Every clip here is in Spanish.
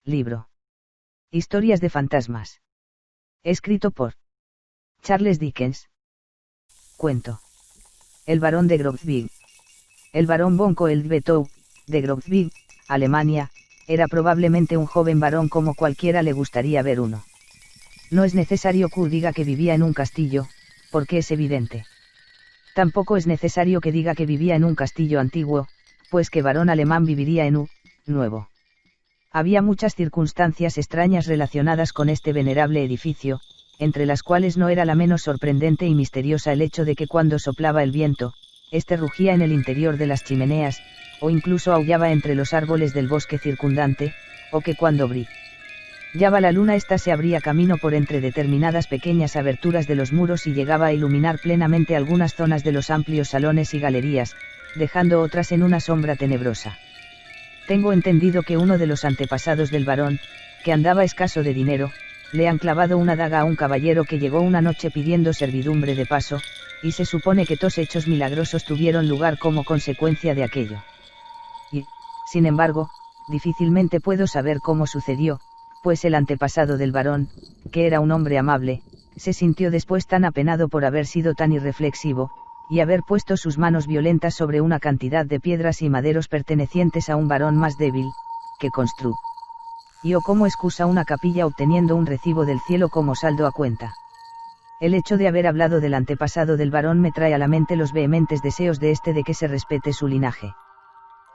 Libro. Historias de fantasmas. Escrito por Charles Dickens. Cuento. El barón de Grobswig. El barón von Koeldwettow, de Grobswig, Alemania, era probablemente un joven varón como cualquiera le gustaría ver uno. No es necesario que diga que vivía en un castillo, porque es evidente. Tampoco es necesario que diga que vivía en un castillo antiguo, pues que varón alemán viviría en un nuevo. Había muchas circunstancias extrañas relacionadas con este venerable edificio, entre las cuales no era la menos sorprendente y misteriosa el hecho de que cuando soplaba el viento, este rugía en el interior de las chimeneas, o incluso aullaba entre los árboles del bosque circundante, o que cuando brillaba la luna ésta se abría camino por entre determinadas pequeñas aberturas de los muros y llegaba a iluminar plenamente algunas zonas de los amplios salones y galerías, dejando otras en una sombra tenebrosa. Tengo entendido que uno de los antepasados del varón, que andaba escaso de dinero, le han clavado una daga a un caballero que llegó una noche pidiendo servidumbre de paso, y se supone que dos hechos milagrosos tuvieron lugar como consecuencia de aquello. Y, sin embargo, difícilmente puedo saber cómo sucedió, pues el antepasado del varón, que era un hombre amable, se sintió después tan apenado por haber sido tan irreflexivo, y haber puesto sus manos violentas sobre una cantidad de piedras y maderos pertenecientes a un varón más débil, que construyó como excusa una capilla obteniendo un recibo del cielo como saldo a cuenta. El hecho de haber hablado del antepasado del varón me trae a la mente los vehementes deseos de este de que se respete su linaje.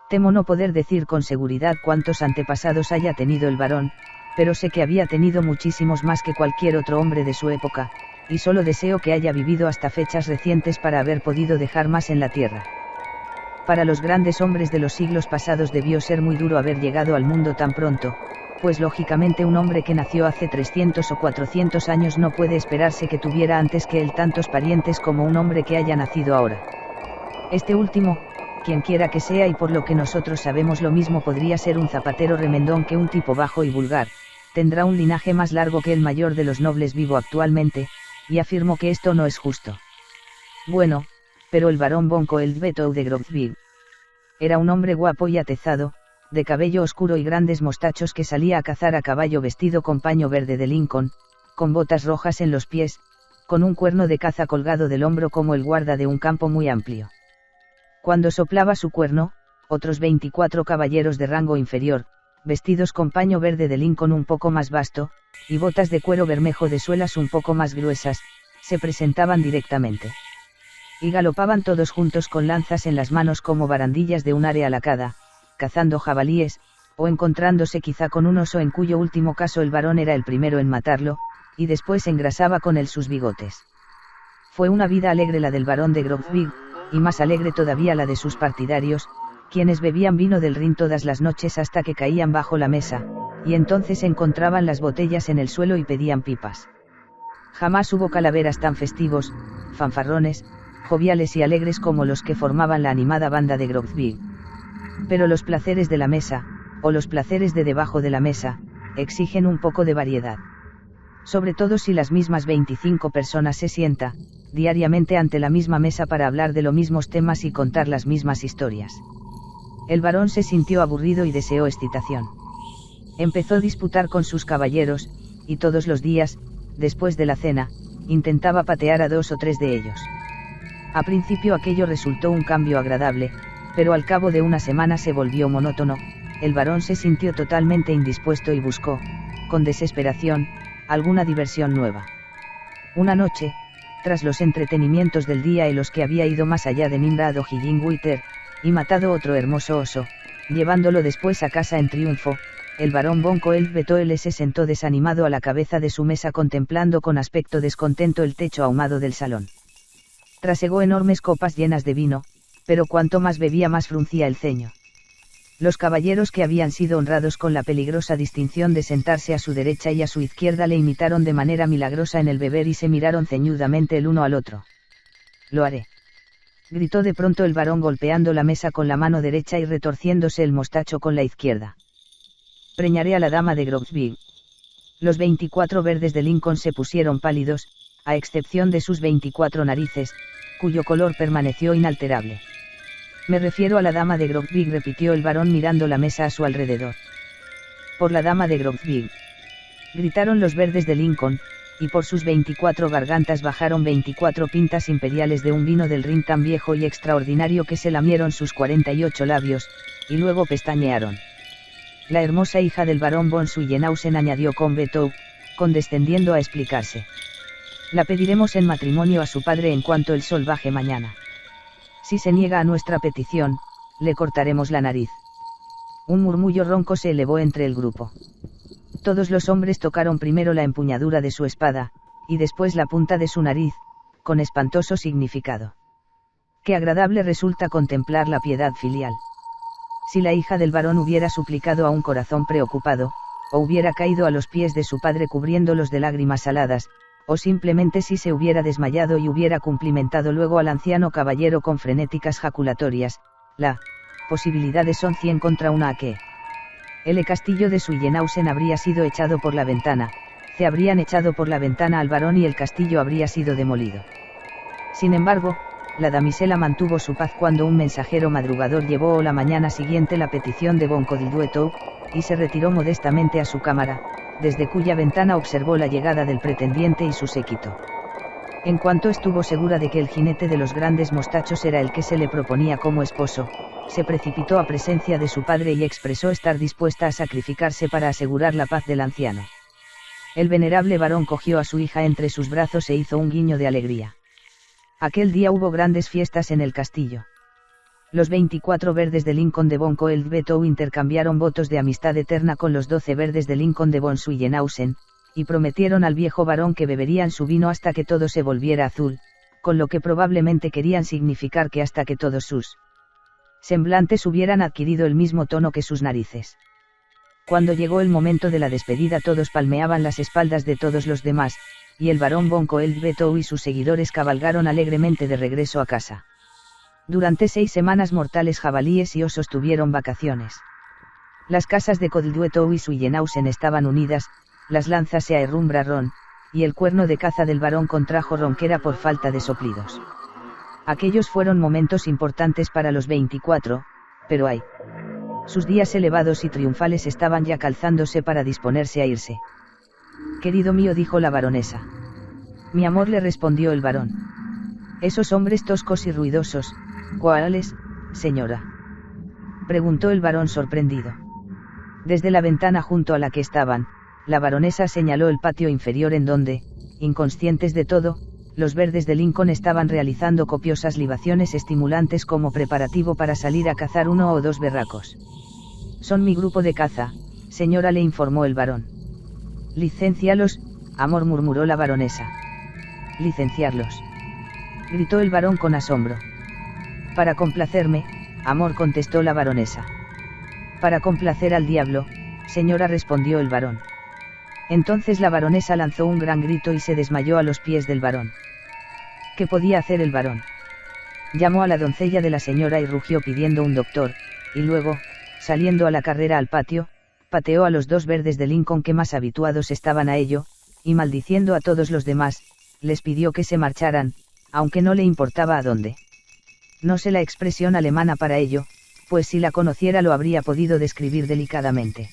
Temo no poder decir con seguridad cuántos antepasados haya tenido el varón, pero sé que había tenido muchísimos más que cualquier otro hombre de su época, y solo deseo que haya vivido hasta fechas recientes para haber podido dejar más en la tierra. Para los grandes hombres de los siglos pasados debió ser muy duro haber llegado al mundo tan pronto, pues lógicamente un hombre que nació hace 300 o 400 años no puede esperarse que tuviera antes que él tantos parientes como un hombre que haya nacido ahora. Este último, quien quiera que sea y por lo que nosotros sabemos lo mismo podría ser un zapatero remendón que un tipo bajo y vulgar, tendrá un linaje más largo que el mayor de los nobles vivo actualmente, y afirmo que esto no es justo. Bueno, pero el barón von Koeldwettow de Grobswig era un hombre guapo y atezado, de cabello oscuro y grandes mostachos que salía a cazar a caballo vestido con paño verde de Lincoln, con botas rojas en los pies, con un cuerno de caza colgado del hombro como el guarda de un campo muy amplio. Cuando soplaba su cuerno, otros 24 caballeros de rango inferior, vestidos con paño verde de Lincoln un poco más vasto, y botas de cuero bermejo de suelas un poco más gruesas, se presentaban directamente. Y galopaban todos juntos con lanzas en las manos como barandillas de un ave alacada, cazando jabalíes, o encontrándose quizá con un oso en cuyo último caso el varón era el primero en matarlo, y después engrasaba con él sus bigotes. Fue una vida alegre la del barón de Grobswig, y más alegre todavía la de sus partidarios, quienes bebían vino del Rin todas las noches hasta que caían bajo la mesa, y entonces encontraban las botellas en el suelo y pedían pipas. Jamás hubo calaveras tan festivos, fanfarrones, joviales y alegres como los que formaban la animada banda de Grobswig. Pero los placeres de la mesa, o los placeres de debajo de la mesa, exigen un poco de variedad. Sobre todo si las mismas 25 personas se sientan diariamente ante la misma mesa para hablar de los mismos temas y contar las mismas historias. El varón se sintió aburrido y deseó excitación. Empezó a disputar con sus caballeros, y todos los días, después de la cena, intentaba patear a 2 o 3 de ellos. A principio aquello resultó un cambio agradable, pero al cabo de una semana se volvió monótono, el varón se sintió totalmente indispuesto y buscó, con desesperación, alguna diversión nueva. Una noche, tras los entretenimientos del día en los que había ido más allá de Nimrod o Hillinwitter, y matado otro hermoso oso, llevándolo después a casa en triunfo, el barón von Koeldwettow se sentó desanimado a la cabeza de su mesa contemplando con aspecto descontento el techo ahumado del salón. Trasegó enormes copas llenas de vino, pero cuanto más bebía más fruncía el ceño. Los caballeros que habían sido honrados con la peligrosa distinción de sentarse a su derecha y a su izquierda le imitaron de manera milagrosa en el beber y se miraron ceñudamente el uno al otro. «Lo haré», gritó de pronto el varón golpeando la mesa con la mano derecha y retorciéndose el mostacho con la izquierda. «Preñaré a la dama de Grobswig». Los 24 verdes de Lincoln se pusieron pálidos, a excepción de sus 24 narices, cuyo color permaneció inalterable. «Me refiero a la dama de Grobswig», repitió el varón mirando la mesa a su alrededor. Por la dama de Grobsville. Gritaron los verdes de Lincoln, y por sus 24 gargantas bajaron 24 pintas imperiales de un vino del Rin tan viejo y extraordinario que se lamieron sus 48 labios, y luego pestañearon. La hermosa hija del barón von Suyenhausen, añadió con Betou, condescendiendo a explicarse. La pediremos en matrimonio a su padre en cuanto el sol baje mañana. Si se niega a nuestra petición, le cortaremos la nariz. Un murmullo ronco se elevó entre el grupo. Todos los hombres tocaron primero la empuñadura de su espada, y después la punta de su nariz, con espantoso significado. Qué agradable resulta contemplar la piedad filial. Si la hija del varón hubiera suplicado a un corazón preocupado, o hubiera caído a los pies de su padre cubriéndolos de lágrimas saladas, o simplemente si se hubiera desmayado y hubiera cumplimentado luego al anciano caballero con frenéticas jaculatorias, la posibilidades son 100 contra 1 a que el castillo de Suyenhausen habría sido echado por la ventana, se habrían echado por la ventana al varón y el castillo habría sido demolido. Sin embargo, la damisela mantuvo su paz cuando un mensajero madrugador llevó la mañana siguiente la petición de von Codilduetou, y se retiró modestamente a su cámara, desde cuya ventana observó la llegada del pretendiente y su séquito. En cuanto estuvo segura de que el jinete de los grandes mostachos era el que se le proponía como esposo, se precipitó a presencia de su padre y expresó estar dispuesta a sacrificarse para asegurar la paz del anciano. El venerable varón cogió a su hija entre sus brazos e hizo un guiño de alegría. Aquel día hubo grandes fiestas en el castillo. Los 24 verdes de Lincoln de von Coeldbetou intercambiaron votos de amistad eterna con los 12 verdes de Lincoln de von Suyenhausen, y prometieron al viejo varón que beberían su vino hasta que todo se volviera azul, con lo que probablemente querían significar que hasta que todos sus semblantes hubieran adquirido el mismo tono que sus narices. Cuando llegó el momento de la despedida todos palmeaban las espaldas de todos los demás, y el barón von Coeldbetou y sus seguidores cabalgaron alegremente de regreso a casa. Durante 6 semanas mortales jabalíes y osos tuvieron vacaciones. Las casas de Codilduetou y Suyenhausen estaban unidas, las lanzas se aherrumbraron, y el cuerno de caza del varón contrajo ronquera por falta de soplidos. Aquellos fueron momentos importantes para los 24, pero ay. Sus días elevados y triunfales estaban ya calzándose para disponerse a irse. Querido mío, dijo la baronesa. Mi amor, le respondió el varón. Esos hombres toscos y ruidosos, ¿cuáles, señora?, preguntó el varón sorprendido. Desde la ventana junto a la que estaban, la baronesa señaló el patio inferior en donde, inconscientes de todo, los verdes de Lincoln estaban realizando copiosas libaciones estimulantes como preparativo para salir a cazar 1 o 2 berracos. Son mi grupo de caza, señora, le informó el varón. Licencialos, amor, murmuró la baronesa. Licenciarlos, gritó el varón con asombro. Para complacerme, amor, contestó la baronesa. Para complacer al diablo, señora, respondió el varón. Entonces la baronesa lanzó un gran grito y se desmayó a los pies del varón. ¿Qué podía hacer el varón? Llamó a la doncella de la señora y rugió pidiendo un doctor, y luego, saliendo a la carrera al patio, pateó a los 2 verdes de Lincoln que más habituados estaban a ello, y maldiciendo a todos los demás, les pidió que se marcharan, aunque no le importaba a dónde. No sé la expresión alemana para ello, pues si la conociera lo habría podido describir delicadamente.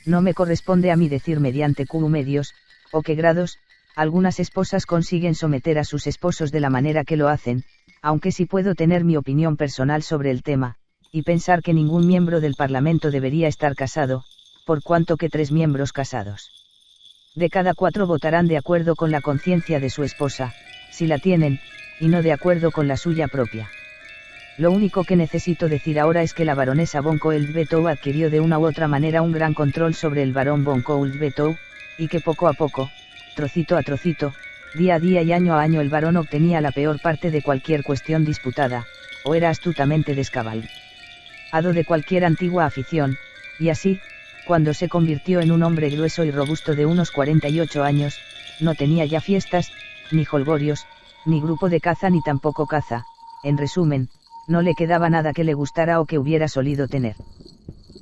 No me corresponde a mí decir mediante qué medios, o qué grados, algunas esposas consiguen someter a sus esposos de la manera que lo hacen, aunque sí puedo tener mi opinión personal sobre el tema, y pensar que ningún miembro del Parlamento debería estar casado, por cuanto que 3 miembros casados de cada 4 votarán de acuerdo con la conciencia de su esposa, si la tienen, y no de acuerdo con la suya propia. Lo único que necesito decir ahora es que la baronesa von Coeldbetou adquirió de una u otra manera un gran control sobre el barón von Coeldbetou, y que poco a poco, trocito a trocito, día a día y año a año el varón obtenía la peor parte de cualquier cuestión disputada, o era astutamente descabalgado de cualquier antigua afición, y así, cuando se convirtió en un hombre grueso y robusto de unos 48 años, no tenía ya fiestas, ni jolgorios, ni grupo de caza ni tampoco caza, en resumen, no le quedaba nada que le gustara o que hubiera solido tener.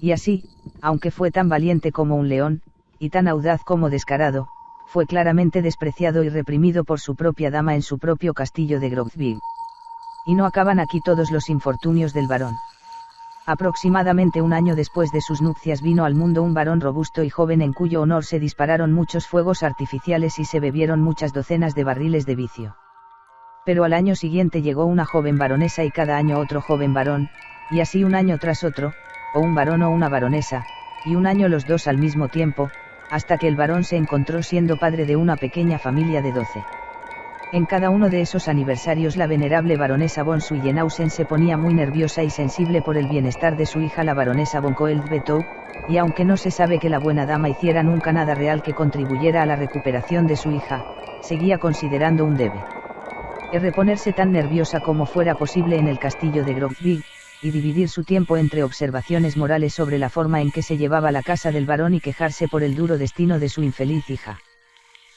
Y así, aunque fue tan valiente como un león, y tan audaz como descarado, fue claramente despreciado y reprimido por su propia dama en su propio castillo de Grobsville. Y no acaban aquí todos los infortunios del varón. Aproximadamente un año después de sus nupcias vino al mundo un varón robusto y joven en cuyo honor se dispararon muchos fuegos artificiales y se bebieron muchas docenas de barriles de vicio. Pero al año siguiente llegó una joven baronesa y cada año otro joven varón, y así un año tras otro, o un varón o una baronesa, y un año los dos al mismo tiempo, hasta que el varón se encontró siendo padre de una pequeña familia de 12. En cada uno de esos aniversarios la venerable baronesa von Suyenhausen se ponía muy nerviosa y sensible por el bienestar de su hija la baronesa von Koeldbetow, y aunque no se sabe que la buena dama hiciera nunca nada real que contribuyera a la recuperación de su hija, seguía considerando un debe reponerse tan nerviosa como fuera posible en el castillo de Grobvig, y dividir su tiempo entre observaciones morales sobre la forma en que se llevaba la casa del varón y quejarse por el duro destino de su infeliz hija.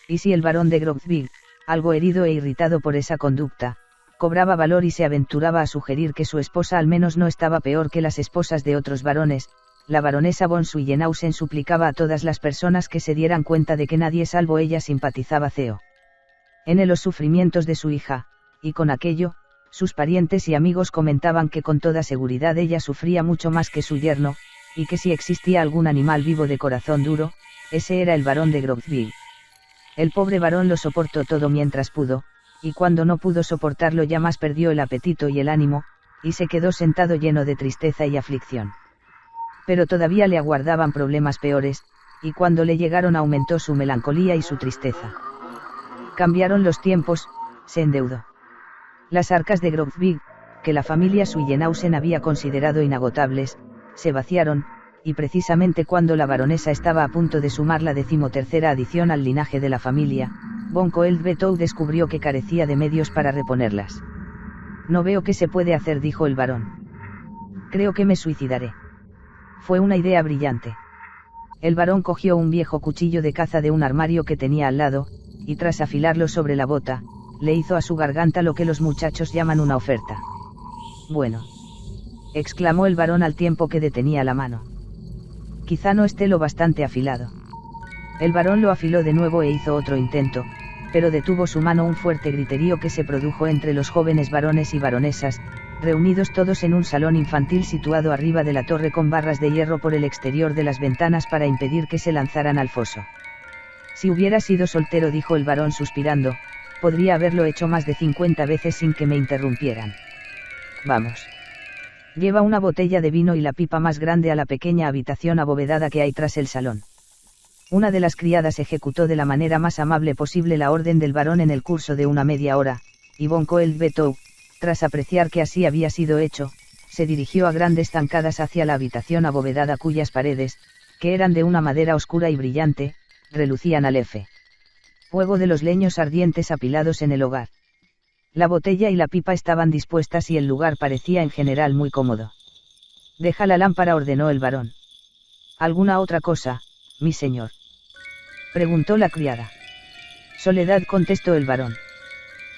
Y si el varón de Grobvig, algo herido e irritado por esa conducta, cobraba valor y se aventuraba a sugerir que su esposa al menos no estaba peor que las esposas de otros varones, la baronesa von Suyenhausen suplicaba a todas las personas que se dieran cuenta de que nadie salvo ella simpatizaba en los sufrimientos de su hija, y con aquello, sus parientes y amigos comentaban que con toda seguridad ella sufría mucho más que su yerno, y que si existía algún animal vivo de corazón duro, ese era el varón de Grobvig. El pobre varón lo soportó todo mientras pudo, y cuando no pudo soportarlo ya más perdió el apetito y el ánimo, y se quedó sentado lleno de tristeza y aflicción. Pero todavía le aguardaban problemas peores, y cuando le llegaron aumentó su melancolía y su tristeza. Cambiaron los tiempos, se endeudó. Las arcas de Grobvig, que la familia Suyenhausen había considerado inagotables, se vaciaron, y precisamente cuando la baronesa estaba a punto de sumar la 13ª adición al linaje de la familia, von Koeldbetow descubrió que carecía de medios para reponerlas. No veo qué se puede hacer, dijo el varón. Creo que me suicidaré. Fue una idea brillante. El varón cogió un viejo cuchillo de caza de un armario que tenía al lado, y tras afilarlo sobre la bota, le hizo a su garganta lo que los muchachos llaman una oferta. Bueno, exclamó el varón al tiempo que detenía la mano. Quizá no esté lo bastante afilado. El varón lo afiló de nuevo e hizo otro intento, pero detuvo su mano un fuerte griterío que se produjo entre los jóvenes varones y baronesas, reunidos todos en un salón infantil situado arriba de la torre con barras de hierro por el exterior de las ventanas para impedir que se lanzaran al foso. Si hubiera sido soltero, dijo el varón suspirando, podría haberlo hecho más de 50 veces sin que me interrumpieran. Vamos. Lleva una botella de vino y la pipa más grande a la pequeña habitación abovedada que hay tras el salón. Una de las criadas ejecutó de la manera más amable posible la orden del varón en el curso de una media hora, y von Koeldbetow, tras apreciar que así había sido hecho, se dirigió a grandes zancadas hacia la habitación abovedada cuyas paredes, que eran de una madera oscura y brillante, relucían al fuego de los leños ardientes apilados en el hogar. La botella y la pipa estaban dispuestas y el lugar parecía en general muy cómodo. Deja la lámpara, ordenó el varón. ¿Alguna otra cosa, mi señor?, preguntó la criada. Soledad, contestó el varón.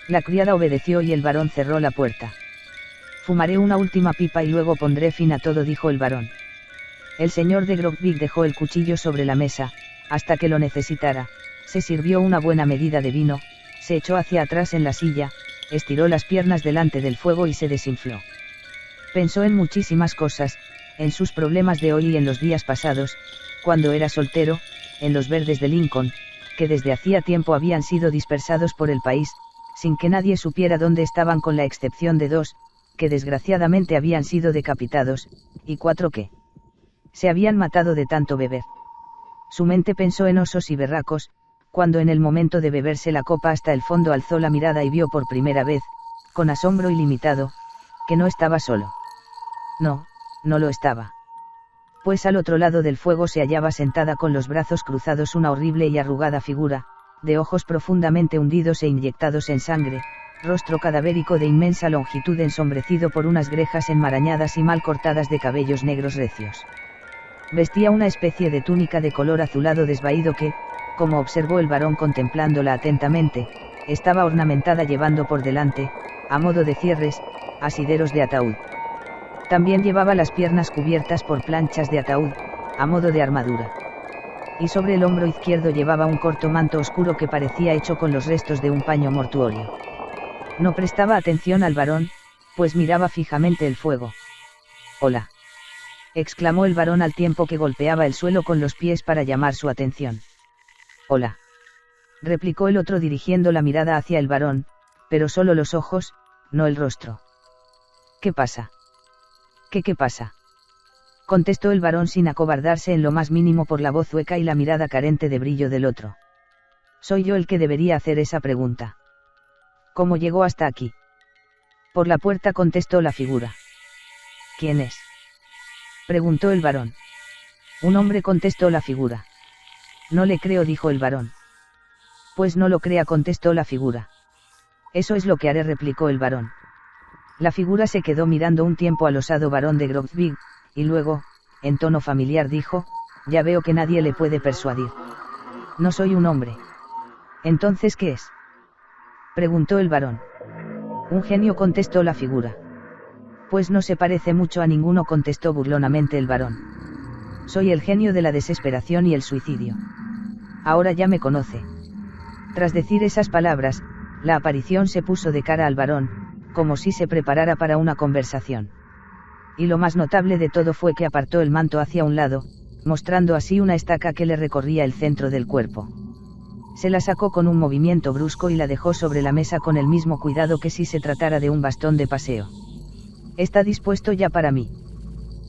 La criada obedeció y el varón cerró la puerta. Fumaré una última pipa y luego pondré fin a todo, dijo el varón. El señor de Grobvig dejó el cuchillo sobre la mesa, hasta que lo necesitara, se sirvió una buena medida de vino, se echó hacia atrás en la silla, estiró las piernas delante del fuego y se desinfló. Pensó en muchísimas cosas, en sus problemas de hoy y en los días pasados, cuando era soltero, en los verdes de Lincoln, que desde hacía tiempo habían sido dispersados por el país, sin que nadie supiera dónde estaban con la excepción de 2, que desgraciadamente habían sido decapitados, y 4 que se habían matado de tanto beber. Su mente pensó en osos y berracos, cuando en el momento de beberse la copa hasta el fondo alzó la mirada y vio por primera vez, con asombro ilimitado, que no estaba solo. No, no lo estaba. Pues al otro lado del fuego se hallaba sentada con los brazos cruzados una horrible y arrugada figura, de ojos profundamente hundidos e inyectados en sangre, rostro cadavérico de inmensa longitud ensombrecido por unas grejas enmarañadas y mal cortadas de cabellos negros recios. Vestía una especie de túnica de color azulado desvaído que, como observó el varón contemplándola atentamente, estaba ornamentada llevando por delante, a modo de cierres, asideros de ataúd. También llevaba las piernas cubiertas por planchas de ataúd, a modo de armadura. Y sobre el hombro izquierdo llevaba un corto manto oscuro que parecía hecho con los restos de un paño mortuorio. No prestaba atención al varón, pues miraba fijamente el fuego. Hola, exclamó el varón al tiempo que golpeaba el suelo con los pies para llamar su atención. Hola. Replicó el otro dirigiendo la mirada hacia el varón, pero solo los ojos, no el rostro. ¿Qué pasa? ¿Qué pasa? Contestó el varón sin acobardarse en lo más mínimo por la voz hueca y la mirada carente de brillo del otro. Soy yo el que debería hacer esa pregunta. ¿Cómo llegó hasta aquí? Por la puerta, contestó la figura. ¿Quién es? Preguntó el varón. Un hombre, contestó la figura. No le creo, dijo el varón. Pues no lo crea, contestó la figura. Eso es lo que haré, replicó el varón. La figura se quedó mirando un tiempo al osado varón de Grobsvig, y luego, en tono familiar dijo, ya veo que nadie le puede persuadir. No soy un hombre. ¿Entonces qué es? Preguntó el varón. Un genio, contestó la figura. Pues no se parece mucho a ninguno, contestó burlonamente el varón. Soy el genio de la desesperación y el suicidio. Ahora ya me conoce. Tras decir esas palabras, la aparición se puso de cara al varón, como si se preparara para una conversación. Y lo más notable de todo fue que apartó el manto hacia un lado, mostrando así una estaca que le recorría el centro del cuerpo. Se la sacó con un movimiento brusco y la dejó sobre la mesa con el mismo cuidado que si se tratara de un bastón de paseo. ¿Está dispuesto ya para mí?,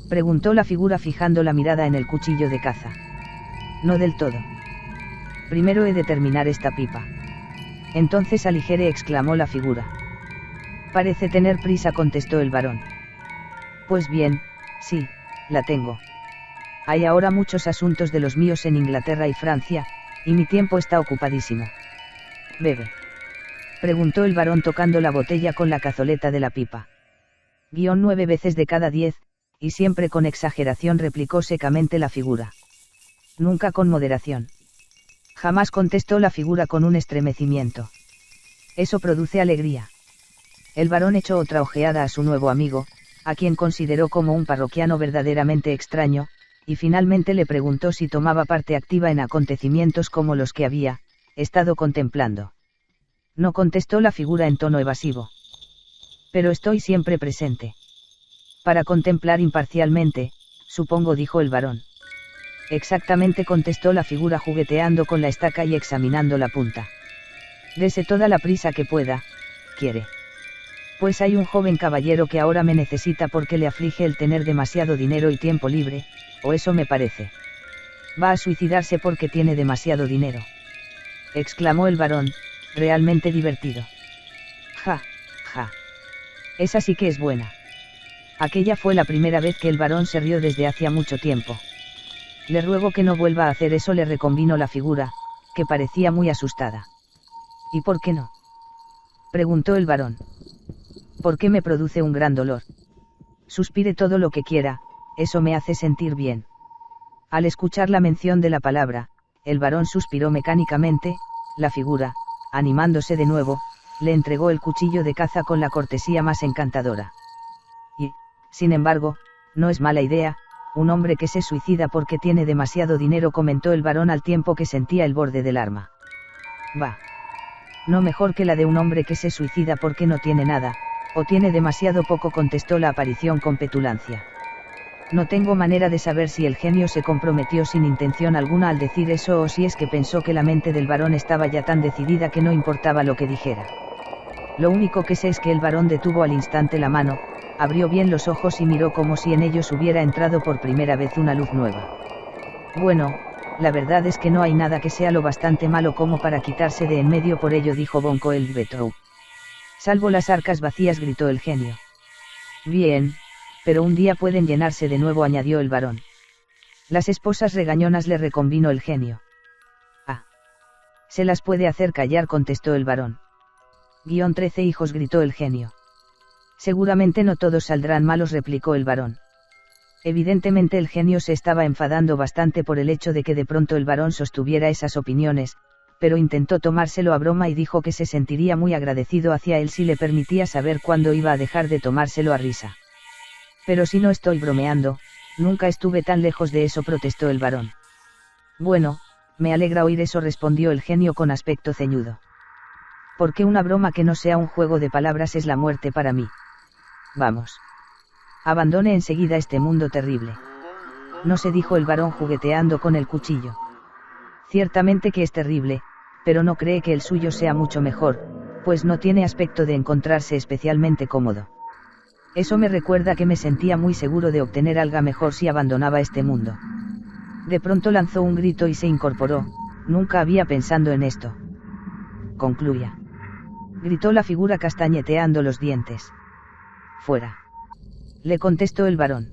preguntó la figura fijando la mirada en el cuchillo de caza. No del todo. Primero he de terminar esta pipa. Entonces aligere, exclamó la figura. Parece tener prisa, contestó el varón. Pues bien, sí, la tengo. Hay ahora muchos asuntos de los míos en Inglaterra y Francia, y mi tiempo está ocupadísimo. ¿Bebe?, preguntó el varón tocando la botella con la cazoleta de la pipa. 9 veces de cada 10, y siempre con exageración, replicó secamente la figura. Nunca con moderación. Jamás, contestó la figura con un estremecimiento. Eso produce alegría. El varón echó otra ojeada a su nuevo amigo, a quien consideró como un parroquiano verdaderamente extraño, y finalmente le preguntó si tomaba parte activa en acontecimientos como los que había estado contemplando. No, contestó la figura en tono evasivo. Pero estoy siempre presente. Para contemplar imparcialmente, supongo, dijo el varón. Exactamente, contestó la figura jugueteando con la estaca y examinando la punta. Dese toda la prisa que pueda, ¿quiere? Pues hay un joven caballero que ahora me necesita porque le aflige el tener demasiado dinero y tiempo libre, o eso me parece. Va a suicidarse porque tiene demasiado dinero, exclamó el varón, realmente divertido. Ja, ja. Esa sí que es buena. Aquella fue la primera vez que el varón se rió desde hacía mucho tiempo. Le ruego que no vuelva a hacer eso, le reconvino la figura, que parecía muy asustada. ¿Y por qué no?, preguntó el varón. Porque me produce un gran dolor. Suspire todo lo que quiera, eso me hace sentir bien. Al escuchar la mención de la palabra, el varón suspiró mecánicamente. La figura, animándose de nuevo, le entregó el cuchillo de caza con la cortesía más encantadora. Y, sin embargo, no es mala idea, un hombre que se suicida porque tiene demasiado dinero, comentó el varón al tiempo que sentía el borde del arma. Va. No mejor que la de un hombre que se suicida porque no tiene nada, o tiene demasiado poco, contestó la aparición con petulancia. No tengo manera de saber si el genio se comprometió sin intención alguna al decir eso, o si es que pensó que la mente del varón estaba ya tan decidida que no importaba lo que dijera. Lo único que sé es que el varón detuvo al instante la mano, abrió bien los ojos y miró como si en ellos hubiera entrado por primera vez una luz nueva. Bueno, la verdad es que no hay nada que sea lo bastante malo como para quitarse de en medio por ello, dijo Von Koeldbetow. Salvo las arcas vacías, gritó el genio. Bien, pero un día pueden llenarse de nuevo, añadió el varón. Las esposas regañonas, le reconvino el genio. Ah. Se las puede hacer callar, contestó el varón. 13 hijos, gritó el genio. Seguramente no todos saldrán malos, replicó el varón. Evidentemente el genio se estaba enfadando bastante por el hecho de que de pronto el varón sostuviera esas opiniones, pero intentó tomárselo a broma y dijo que se sentiría muy agradecido hacia él si le permitía saber cuándo iba a dejar de tomárselo a risa. Pero si no estoy bromeando, nunca estuve tan lejos de eso, protestó el varón. Bueno, me alegra oír eso, respondió el genio con aspecto ceñudo. Porque una broma que no sea un juego de palabras es la muerte para mí. Vamos. Abandone enseguida este mundo terrible. no se, dijo el varón jugueteando con el cuchillo. Ciertamente que es terrible, pero no cree que el suyo sea mucho mejor, pues no tiene aspecto de encontrarse especialmente cómodo. Eso me recuerda que me sentía muy seguro de obtener algo mejor si abandonaba este mundo. De pronto lanzó un grito y se incorporó, nunca había pensado en esto. Concluya. Gritó la figura castañeteando los dientes. Fuera. Le contestó el varón.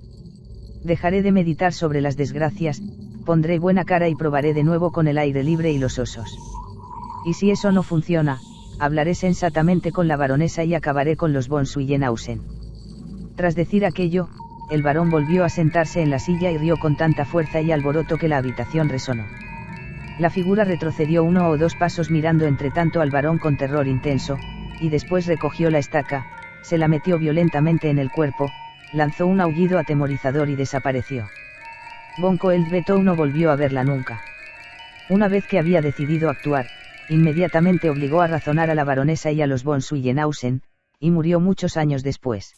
Dejaré de meditar sobre las desgracias, pondré buena cara y probaré de nuevo con el aire libre y los osos. Y si eso no funciona, hablaré sensatamente con la baronesa y acabaré con los von Suyenhausen. Tras decir aquello, el varón volvió a sentarse en la silla y rió con tanta fuerza y alboroto que la habitación resonó. La figura retrocedió 1 o 2 pasos mirando entre tanto al varón con terror intenso, y después recogió la estaca, se la metió violentamente en el cuerpo, lanzó un aullido atemorizador y desapareció. Von Koeldwettow no volvió a verla nunca. Una vez que había decidido actuar, inmediatamente obligó a razonar a la baronesa y a los von Suyenhausen, y murió muchos años después.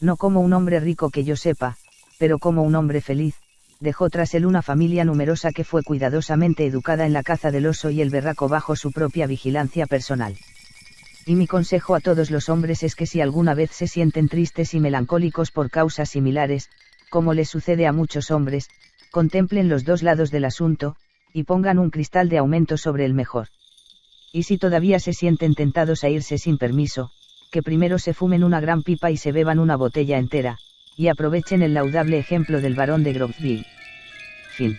No como un hombre rico que yo sepa, pero como un hombre feliz, dejó tras él una familia numerosa que fue cuidadosamente educada en la caza del oso y el berraco bajo su propia vigilancia personal. Y mi consejo a todos los hombres es que si alguna vez se sienten tristes y melancólicos por causas similares, como les sucede a muchos hombres, contemplen los dos lados del asunto, y pongan un cristal de aumento sobre el mejor. Y si todavía se sienten tentados a irse sin permiso, que primero se fumen una gran pipa y se beban una botella entera, y aprovechen el laudable ejemplo del barón de Grobswil. Fin.